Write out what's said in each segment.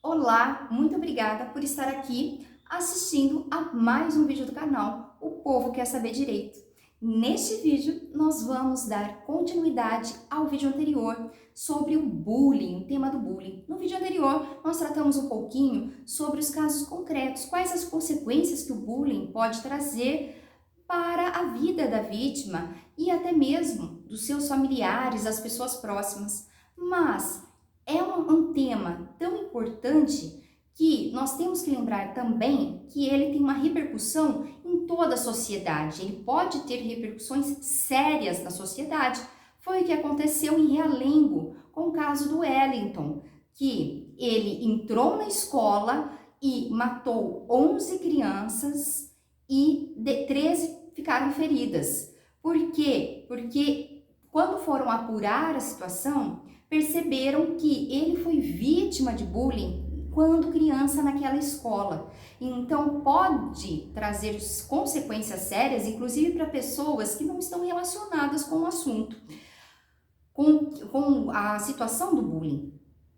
Olá, muito obrigada por estar aqui assistindo a mais um vídeo do canal O Povo Quer Saber Direito. Neste vídeo, nós vamos dar continuidade ao vídeo anterior sobre o bullying, o tema do bullying. No vídeo anterior, nós tratamos um pouquinho sobre os casos concretos, quais as consequências que o bullying pode trazer para a vida da vítima e até mesmo dos seus familiares, as pessoas próximas. Mas é um tema tão importante que nós temos que lembrar também que ele tem uma repercussão em toda a sociedade. Ele pode ter repercussões sérias na sociedade. Foi o que aconteceu em Realengo com o caso do Wellington, que ele entrou na escola e matou 11 crianças e 13 ficaram feridas. Por quê? Porque quando foram apurar a situação, perceberam que ele foi vítima de bullying quando criança naquela escola. Então pode trazer consequências sérias, inclusive para pessoas que não estão relacionadas com o assunto, com a situação do bullying.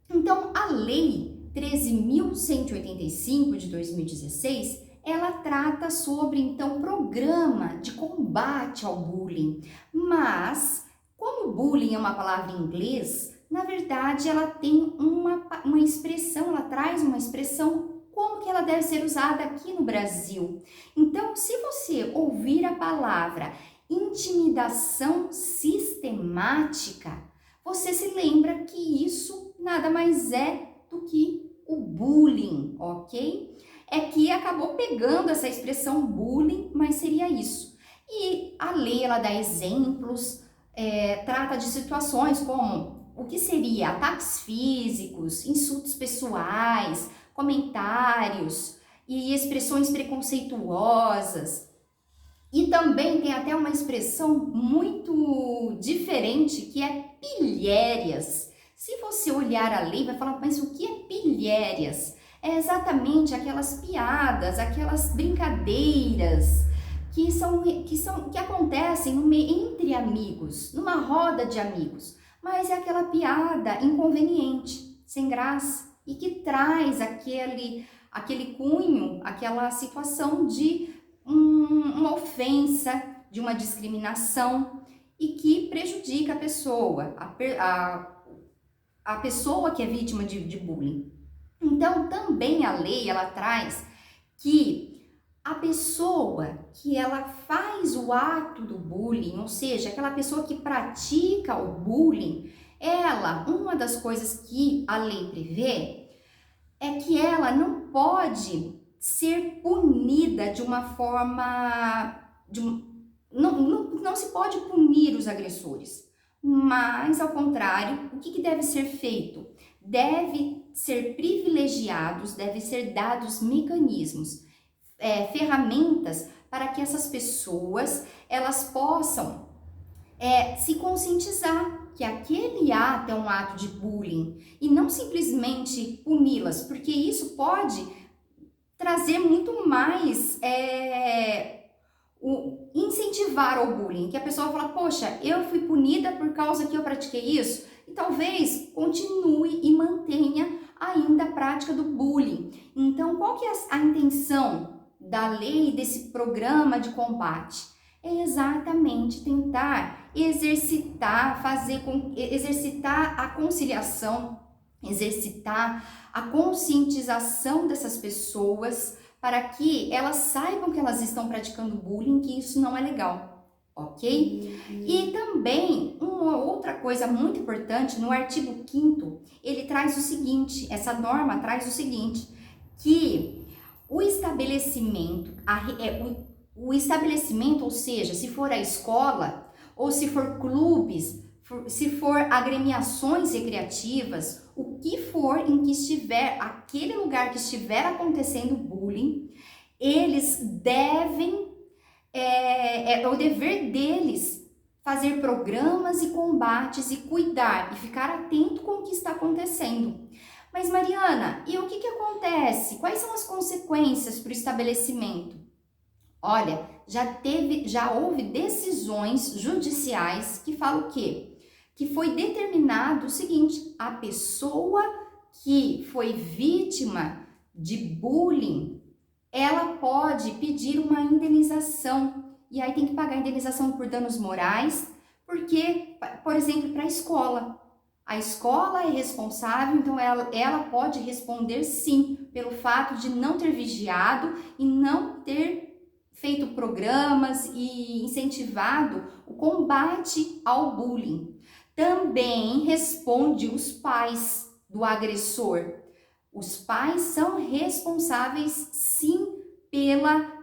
Então a Lei 13.185 de 2016, ela trata sobre então programa de combate ao bullying, mas como bullying é uma palavra em inglês, na verdade, ela tem uma expressão, ela traz uma expressão como que ela deve ser usada aqui no Brasil. Então, se você ouvir a palavra intimidação sistemática, você se lembra que isso nada mais é do que o bullying, ok? É que acabou pegando essa expressão bullying, mas seria isso. E a lei, ela dá exemplos, trata de situações como o que seria ataques físicos, insultos pessoais, comentários e expressões preconceituosas. E também tem até uma expressão muito diferente que é pilhérias. Se você olhar a lei, vai falar, mas o que é pilhérias? É exatamente aquelas piadas, aquelas brincadeiras que acontecem entre amigos, numa roda de amigos. Mas é aquela piada inconveniente, sem graça, e que traz aquele cunho, aquela situação de uma ofensa, de uma discriminação, e que prejudica a pessoa, a pessoa que é vítima de bullying. Então, também a lei, ela traz que a pessoa que ela faz o ato do bullying, ou seja, aquela pessoa que pratica o bullying, uma das coisas que a lei prevê é que ela não pode ser punida de uma forma, não se pode punir os agressores, mas ao contrário, o que deve ser feito? Deve ser privilegiados, deve ser dados mecanismos, ferramentas para que essas pessoas elas possam se conscientizar que aquele ato é um ato de bullying e não simplesmente puni-las, porque isso pode trazer muito mais incentivar ao bullying, que a pessoa fala, poxa, eu fui punida por causa que eu pratiquei isso, e talvez continue e mantenha ainda a prática do bullying. Então, qual que é a intenção da lei, desse programa de combate? É exatamente tentar exercitar a conciliação, exercitar a conscientização dessas pessoas para que elas saibam que elas estão praticando bullying, que isso não é legal, ok? E também uma outra coisa muito importante, no artigo 5º, ele traz o seguinte, essa norma traz o seguinte, que o estabelecimento, ou seja, se for a escola, ou se for clubes, se for agremiações recreativas, o que for em que estiver, aquele lugar que estiver acontecendo bullying, eles devem, é o dever deles fazer programas e combates e cuidar e ficar atento com o que está acontecendo. Mas Mariana, e o que acontece? Quais são as consequências para o estabelecimento? Olha, já houve decisões judiciais que falam o quê? Que foi determinado o seguinte, a pessoa que foi vítima de bullying, ela pode pedir uma indenização. E aí tem que pagar a indenização por danos morais, porque, por exemplo, para a escola. A escola é responsável, então ela pode responder sim pelo fato de não ter vigiado e não ter feito programas e incentivado o combate ao bullying. Também responde os pais do agressor. Os pais são responsáveis sim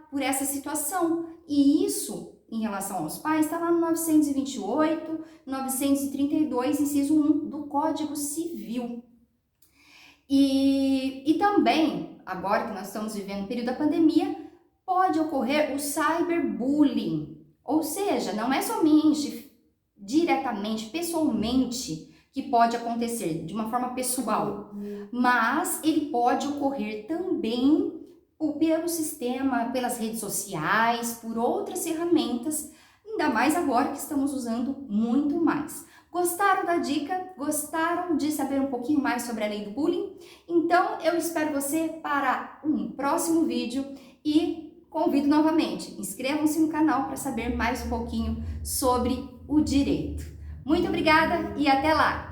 por essa situação. E isso, em relação aos pais, está lá no 928, 932, inciso 1 do Código Civil. E também, agora que nós estamos vivendo o período da pandemia, pode ocorrer o cyberbullying. Ou seja, não é somente diretamente, pessoalmente, que pode acontecer de uma forma pessoal, mas ele pode ocorrer também pelo sistema, pelas redes sociais, por outras ferramentas, ainda mais agora que estamos usando muito mais. Gostaram da dica? Gostaram de saber um pouquinho mais sobre a lei do bullying? Então eu espero você para um próximo vídeo e convido novamente, inscrevam-se no canal para saber mais um pouquinho sobre o direito. Muito obrigada e até lá!